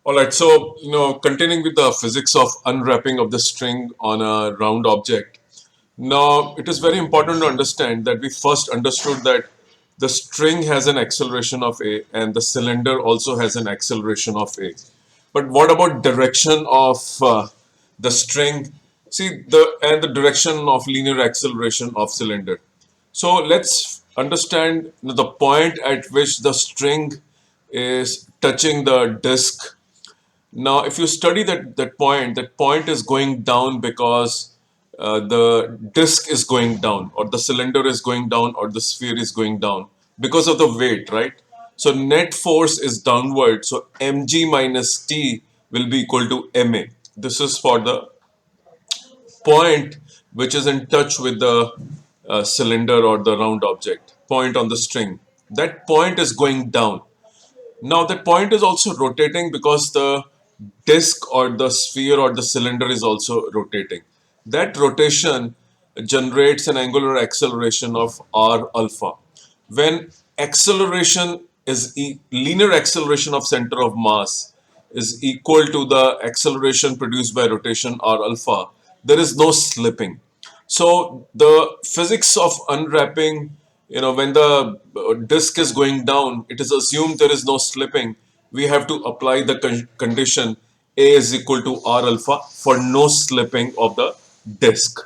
All right, so continuing with the physics of unwrapping of the string on a round object. Now, it is very important to understand that we first understood that the string has an acceleration of a and the cylinder also has an acceleration of a. But what about direction of the string? See the direction of linear acceleration of cylinder. So let's understand the point at which the string is touching the disk. Now, if you study that point is going down because the disk is going down, or the cylinder is going down, or the sphere is going down because of the weight, right? So net force is downward. So mg minus t will be equal to ma. This is for the point which is in touch with the cylinder or the round object. Point on the string. That point is going down. Now that point is also rotating because the disk or the sphere or the cylinder is also rotating. That rotation generates an angular acceleration of r alpha. When acceleration is linear acceleration of center of mass is equal to the acceleration produced by rotation r alpha, there is no slipping. So the physics of unwrapping, when the disk is going down, it is assumed there is no slipping. We have to apply the condition A is equal to R alpha for no slipping of the disk.